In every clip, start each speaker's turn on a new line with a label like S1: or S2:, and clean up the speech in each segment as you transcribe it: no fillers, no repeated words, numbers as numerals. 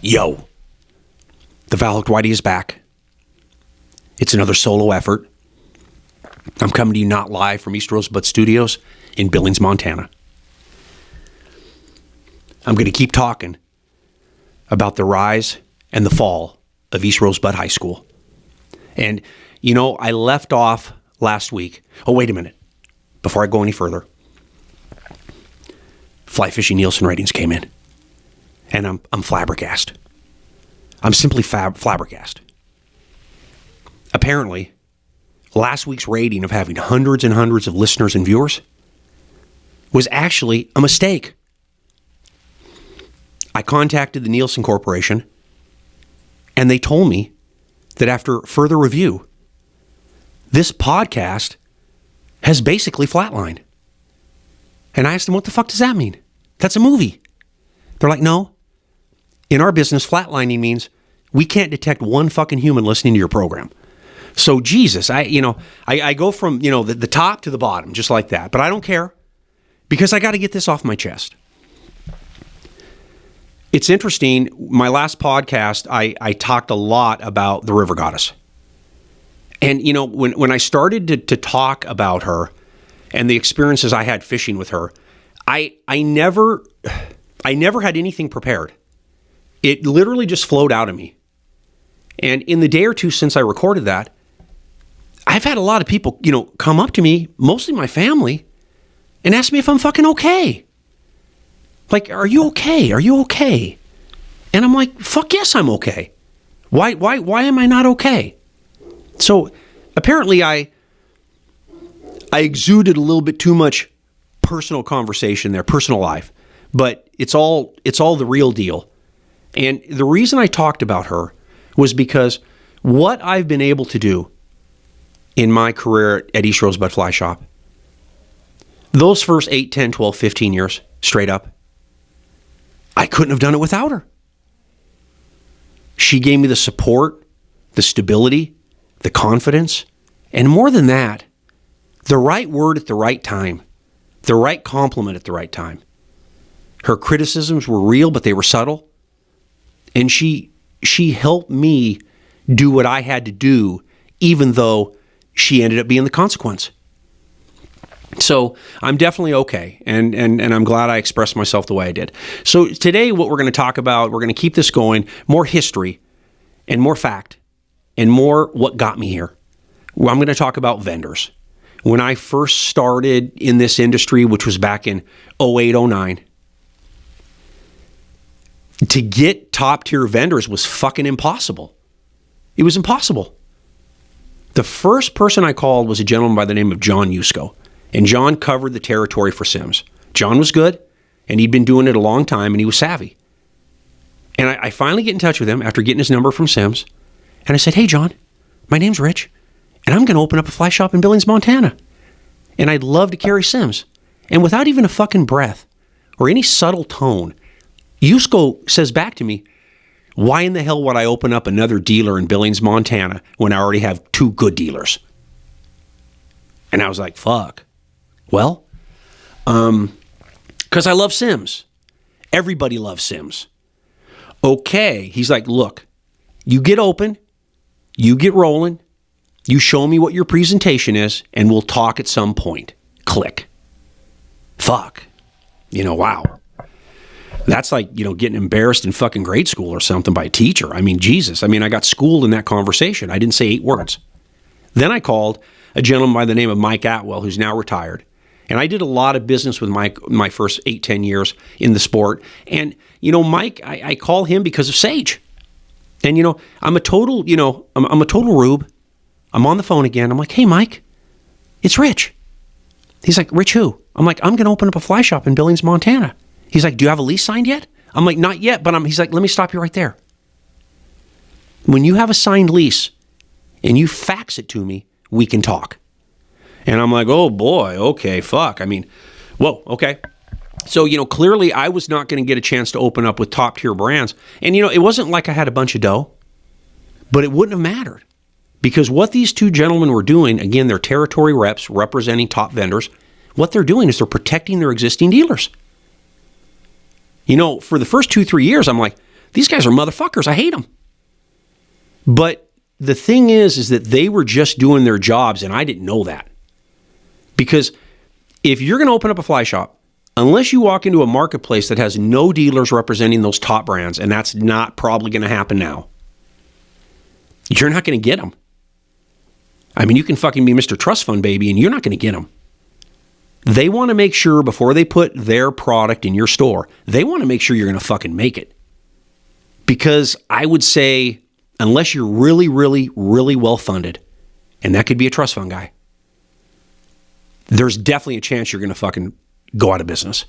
S1: Yo, the Foul Hooked Whitey is back. It's another solo effort. I'm coming to you not live from East Rosebud Studios in Billings, Montana. I'm going to keep talking about the rise and the fall of East Rosebud High School. And, you know, I left off last week. Oh, wait a minute. Before I go any further, fly fishing Nielsen ratings came in. And I'm flabbergasted. I'm simply flabbergasted. Apparently, last week's rating of having hundreds and hundreds of listeners and viewers was actually a mistake. I contacted the Nielsen Corporation, and they told me that after further review, this podcast has basically flatlined. And I asked them, what the fuck does that mean? That's a movie. They're like, no. In our business, flatlining means we can't detect one fucking human listening to your program. So Jesus, I go from, the top to the bottom, just like that. But I don't care, because I got to get this off my chest. It's interesting. My last podcast, I talked a lot about the river goddess. And, when I started to talk about her and the experiences I had fishing with her, I never had anything prepared. It literally just flowed out of me. And in the day or two since I recorded that, I've had a lot of people, come up to me, mostly my family, and ask me if I'm fucking okay. Like, are you okay? Are you okay? And I'm like, fuck yes, I'm okay. Why am I not okay? So apparently I exuded a little bit too much personal conversation there, personal life, but it's all the real deal. And the reason I talked about her was because what I've been able to do in my career at East Rosebud Fly Shop, those first 8, 10, 12, 15 years, straight up, I couldn't have done it without her. She gave me the support, the stability, the confidence, and more than that, the right word at the right time, the right compliment at the right time. Her criticisms were real, but they were subtle. And she helped me do what I had to do, even though she ended up being the consequence. So I'm definitely okay, and I'm glad I expressed myself the way I did. So today what we're going to talk about, we're going to keep this going, more history and more fact and more what got me here. Well, I'm going to talk about vendors. When I first started in this industry, which was back in 08, 09, to get top tier vendors was fucking impossible. It was impossible. The first person I called was a gentleman by the name of John Yusko. And John covered the territory for Sims. John was good, and he'd been doing it a long time, and he was savvy. And I finally get in touch with him after getting his number from Sims. And I said, hey, John, my name's Rich, and I'm going to open up a fly shop in Billings, Montana. And I'd love to carry Sims. And without even a fucking breath or any subtle tone, Yusko says back to me, why in the hell would I open up another dealer in Billings, Montana when I already have 2 good dealers? And I was like, fuck. Well, because I love Sims. Everybody loves Sims. Okay. He's like, look, you get open, you get rolling, you show me what your presentation is, and we'll talk at some point. Click. Fuck. Wow. That's like, getting embarrassed in fucking grade school or something by a teacher. I mean, Jesus. I mean, I got schooled in that conversation. I didn't say 8 words. Then I called a gentleman by the name of Mike Atwell, who's now retired. And I did a lot of business with Mike my first 8, 10 years in the sport. And, Mike, I call him because of Sage. And, I'm a total, I'm a total rube. I'm on the phone again. I'm like, hey, Mike, it's Rich. He's like, Rich who? I'm like, I'm going to open up a fly shop in Billings, Montana. He's like, do you have a lease signed yet? I'm like, not yet, but he's like, let me stop you right there. When you have a signed lease and you fax it to me, we can talk. And I'm like, oh boy, okay, fuck. I mean, whoa, okay. So, clearly I was not going to get a chance to open up with top tier brands. And, it wasn't like I had a bunch of dough, but it wouldn't have mattered. Because what these 2 gentlemen were doing, again, they're territory reps representing top vendors. What they're doing is they're protecting their existing dealers. For the first 2-3 years, I'm like, These guys are motherfuckers. I hate them. But the thing is that they were just doing their jobs, and I didn't know that. Because if you're going to open up a fly shop, unless you walk into a marketplace that has no dealers representing those top brands, and that's not probably going to happen now, you're not going to get them. I mean, you can fucking be Mr. Trust Fund baby, and you're not going to get them. They want to make sure before they put their product in your store, they want to make sure you're going to fucking make it. Because I would say, unless you're really, really, really well funded, and that could be a trust fund guy, there's definitely a chance you're going to fucking go out of business.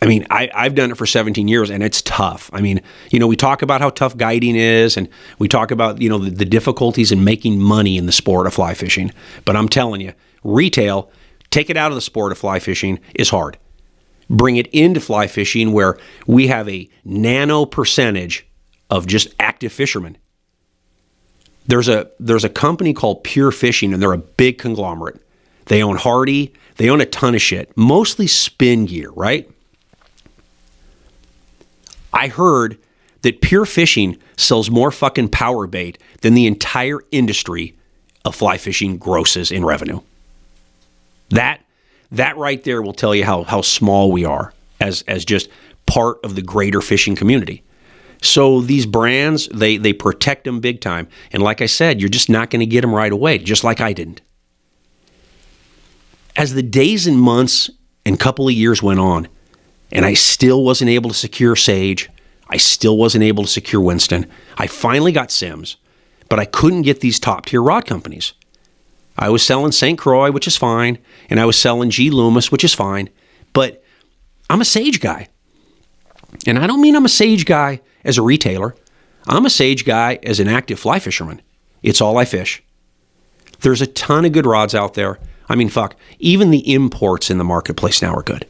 S1: I mean, I've done it for 17 years, and it's tough. I mean, we talk about how tough guiding is, and we talk about, the difficulties in making money in the sport of fly fishing. But I'm telling you, retail, take it out of the sport of fly fishing, is hard. Bring it into fly fishing where we have a nano percentage of just active fishermen. There's a company called Pure Fishing, and they're a big conglomerate. They own Hardy. They own a ton of shit, mostly spin gear, right? I heard that Pure Fishing sells more fucking power bait than the entire industry of fly fishing grosses in revenue. That right there will tell you how small we are as just part of the greater fishing community. So these brands, they protect them big time. And like I said, you're just not going to get them right away, just like I didn't. As the days and months and couple of years went on, and I still wasn't able to secure Sage, I still wasn't able to secure Winston, I finally got Sims, but I couldn't get these top-tier rod companies. I was selling St. Croix, which is fine, and I was selling G. Loomis, which is fine, but I'm a Sage guy. And I don't mean I'm a Sage guy as a retailer. I'm a Sage guy as an active fly fisherman. It's all I fish. There's a ton of good rods out there. I mean, fuck, even the imports in the marketplace now are good.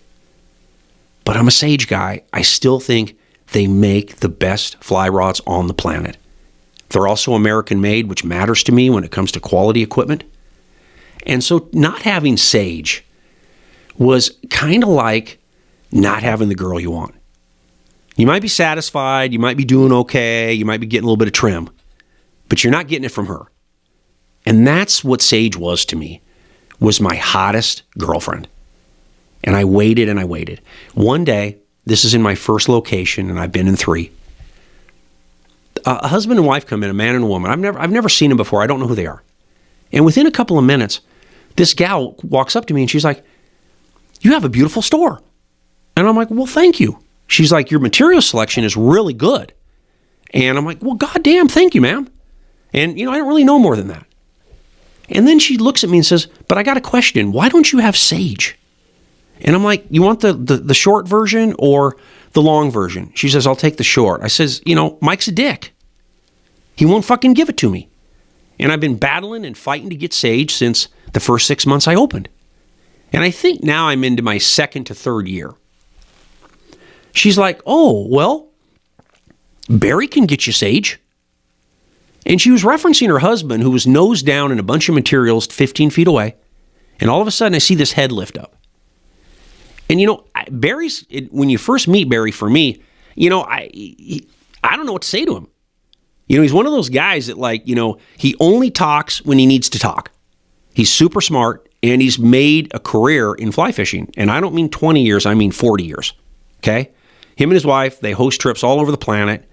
S1: But I'm a Sage guy. I still think they make the best fly rods on the planet. They're also American made, which matters to me when it comes to quality equipment. And so not having Sage was kind of like not having the girl you want. You might be satisfied, you might be doing okay, you might be getting a little bit of trim, but you're not getting it from her. And that's what Sage was to me, was my hottest girlfriend. And I waited and I waited. One day, this is in my first location, and I've been in 3. A husband and wife come in, a man and a woman. I've never seen them before. I don't know who they are. And within a couple of minutes, this gal walks up to me and she's like, "You have a beautiful store." And I'm like, "Well, thank you." She's like, "Your material selection is really good." And I'm like, "Well, goddamn, thank you, ma'am." And, I don't really know more than that. And then she looks at me and says, "But I got a question. Why don't you have Sage?" And I'm like, "You want the short version or the long version?" She says, "I'll take the short." I says, Mike's a dick. He won't fucking give it to me. And I've been battling and fighting to get Sage since the first 6 months I opened. And I think now I'm into my 2nd to 3rd year. She's like, "Oh, well, Barry can get you Sage." And she was referencing her husband, who was nose down in a bunch of materials 15 feet away. And all of a sudden, I see this head lift up. And, Barry's, when you first meet Barry, for me, I don't know what to say to him. He's one of those guys that, he only talks when he needs to talk. He's super smart, and he's made a career in fly fishing. And I don't mean 20 years, I mean 40 years. Okay? Him and his wife, they host trips all over the planet.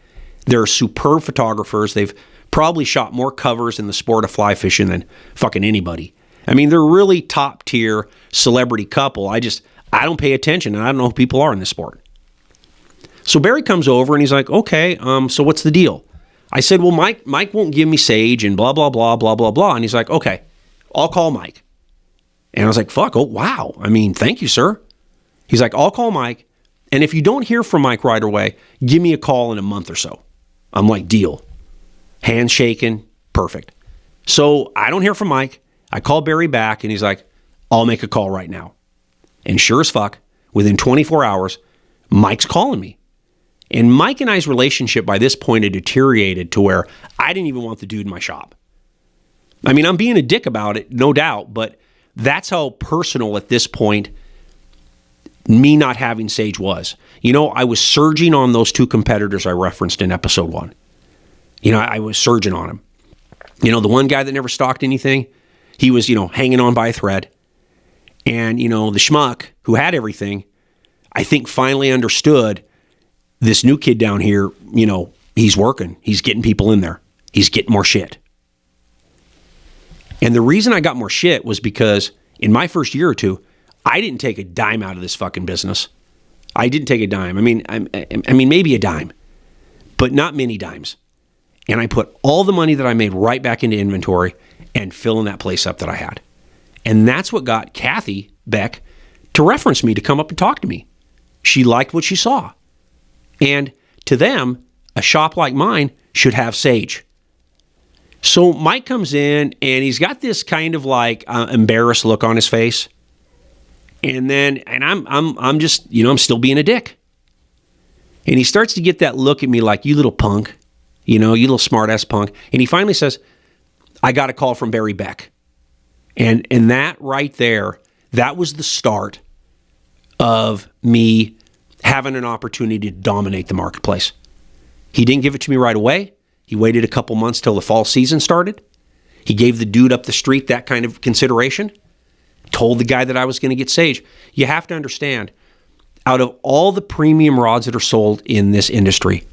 S1: They're superb photographers. They've probably shot more covers in the sport of fly fishing than fucking anybody. I mean, they're really top tier celebrity couple. I don't pay attention, and I don't know who people are in this sport. So Barry comes over and he's like, "Okay, so what's the deal?" I said, "Well, Mike won't give me Sage and blah, blah, blah, blah, blah, blah." And he's like, "Okay, I'll call Mike." And I was like, "Fuck, oh, wow. I mean, thank you, sir." He's like, "I'll call Mike. And if you don't hear from Mike right away, give me a call in a month or so." I'm like, "Deal." Hands shaking, perfect. So I don't hear from Mike. I call Barry back, and he's like, "I'll make a call right now." And sure as fuck, within 24 hours, Mike's calling me. And Mike and I's relationship by this point had deteriorated to where I didn't even want the dude in my shop. I mean, I'm being a dick about it, no doubt, but that's how personal at this point me not having Sage was. I was surging on those two competitors I referenced in episode 1. I was surging on them. The one guy that never stalked anything, he was, hanging on by a thread. And, the schmuck who had everything, I think finally understood this new kid down here, he's working. He's getting people in there. He's getting more shit. And the reason I got more shit was because in my first year or two, I didn't take a dime out of this fucking business. I didn't take a dime. I mean, maybe a dime, but not many dimes. And I put all the money that I made right back into inventory and filling that place up that I had. And that's what got Kathy Beck to reference me to come up and talk to me. She liked what she saw. And to them, a shop like mine should have Sage. So Mike comes in and he's got this kind of like embarrassed look on his face. And I'm just, I'm still being a dick. And he starts to get that look at me like, you little punk, you little smart ass punk. And he finally says, I got a call from Barry Beck. And that right there, that was the start of me having an opportunity to dominate the marketplace. He didn't give it to me right away. He waited a couple months till the fall season started. He gave the dude up the street that kind of consideration. Told the guy that I was going to get Sage. You have to understand, out of all the premium rods that are sold in this industry,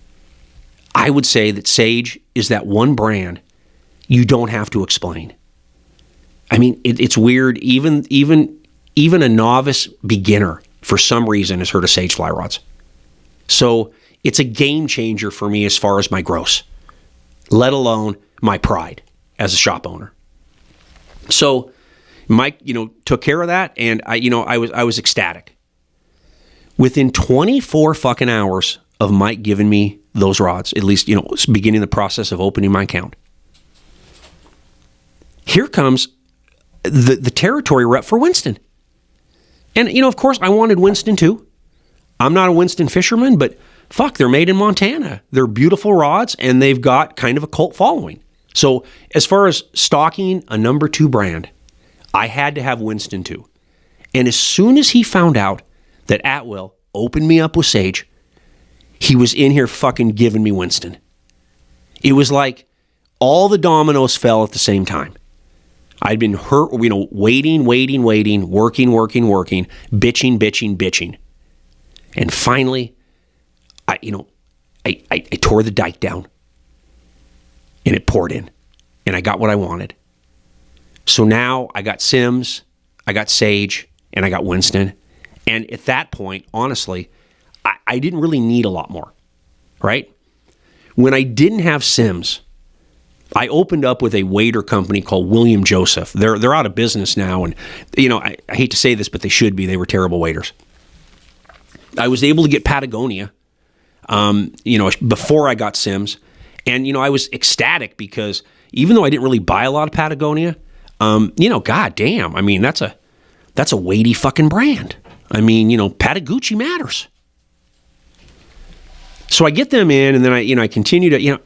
S1: I would say that Sage is that one brand you don't have to explain. I mean, it's weird. Even a novice beginner, for some reason, has heard of Sage fly rods. So it's a game changer for me as far as my gross, let alone my pride as a shop owner. So Mike, took care of that, and I was ecstatic. Within 24 fucking hours of Mike giving me those rods, at least, beginning the process of opening my account, here comes the territory rep for Winston. And, of course, I wanted Winston too. I'm not a Winston fisherman, but fuck, they're made in Montana. They're beautiful rods, and they've got kind of a cult following. So as far as stocking a number 2 brand, I had to have Winston too. And as soon as he found out that Atwill opened me up with Sage, he was in here fucking giving me Winston. It was like all the dominoes fell at the same time. I'd been hurt, waiting, working, bitching. And finally, I tore the dike down and it poured in and I got what I wanted. So now I got Sims, I got Sage, and I got Winston. And at that point, honestly, I didn't really need a lot more, right? When I didn't have Sims, I opened up with a wader company called William Joseph. They're out of business now, and I hate to say this, but they should be. They were terrible waders. I was able to get Patagonia, before I got Sims, and I was ecstatic because even though I didn't really buy a lot of Patagonia, god damn, I mean that's a weighty fucking brand. I mean, Patagucci matters. So I get them in, and then I continue to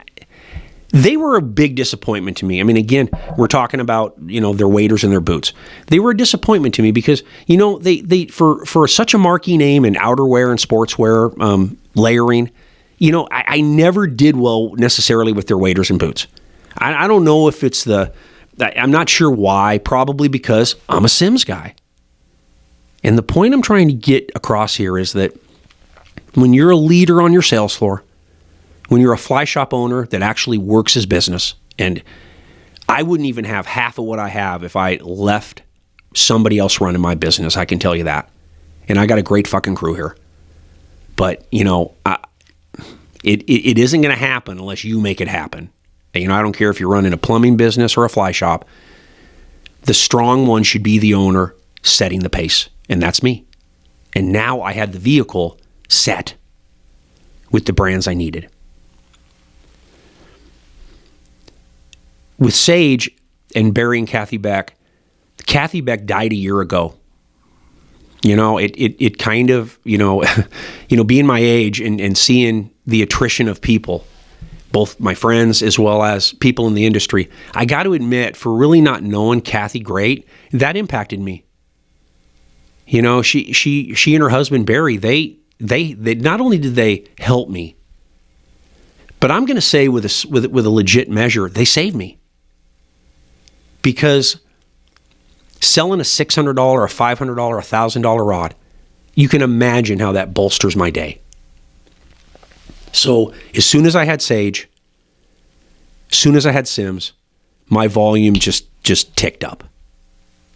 S1: they were a big disappointment to me. I mean, again, we're talking about, their waders and their boots. They were a disappointment to me because, they for such a marquee name in outerwear and sportswear, layering, I never did well necessarily with their waders and boots. I don't know if it's I'm not sure why, probably because I'm a Sims guy. And the point I'm trying to get across here is that when you're a leader on your sales floor, when you're a fly shop owner that actually works his business, and I wouldn't even have half of what I have if I left somebody else running my business, I can tell you that. And I got a great fucking crew here. But, it isn't going to happen unless you make it happen. I don't care if you're running a plumbing business or a fly shop. The strong one should be the owner setting the pace, and that's me. And now I had the vehicle set with the brands I needed. With Sage and burying Kathy Beck died a year ago. It kind of, being my age and seeing the attrition of people, both my friends as well as people in the industry, I got to admit, for really not knowing Kathy great, that impacted me. You know, she and her husband Barry, they not only did they help me, but I'm going to say with a legit measure, they saved me. Because selling a $600, a $500, a $1,000 rod, you can imagine how that bolsters my day. So as soon as I had Sage, as soon as I had Sims, my volume just ticked up.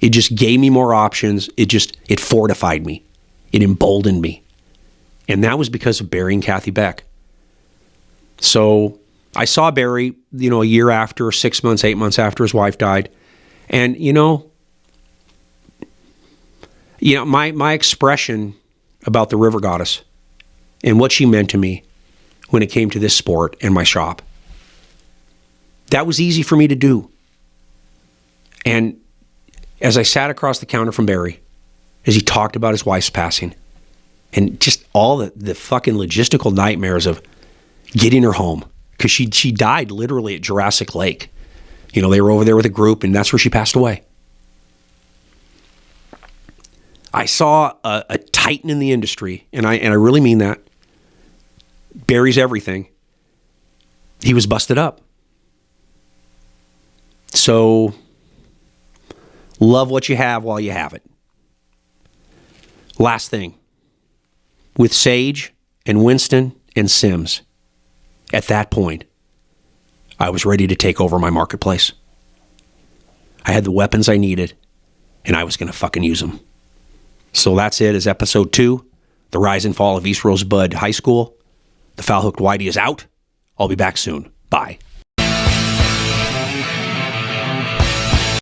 S1: It just gave me more options. It fortified me. It emboldened me. And that was because of Barry and Kathy Beck. So I saw Barry, you know, a year after, 6 months, 8 months after his wife died. And, you know, my expression about the River Goddess and what she meant to me when it came to this sport and my shop, that was easy for me to do. And as I sat across the counter from Barry, as he talked about his wife's passing, and just all the fucking logistical nightmares of getting her home, because she died literally at Jurassic Lake. You know, they were over there with a group, and that's where she passed away. I saw a titan in the industry, and I really mean that. Barry's everything. He was busted up. So, love what you have while you have it. Last thing. With Sage and Winston and Sims, at that point, I was ready to take over my marketplace. I had the weapons I needed, and I was going to fucking use them. So that's it, as episode 2, the rise and fall of East Rosebud High School. The Foul Hooked Whitey is out. I'll be back soon. Bye.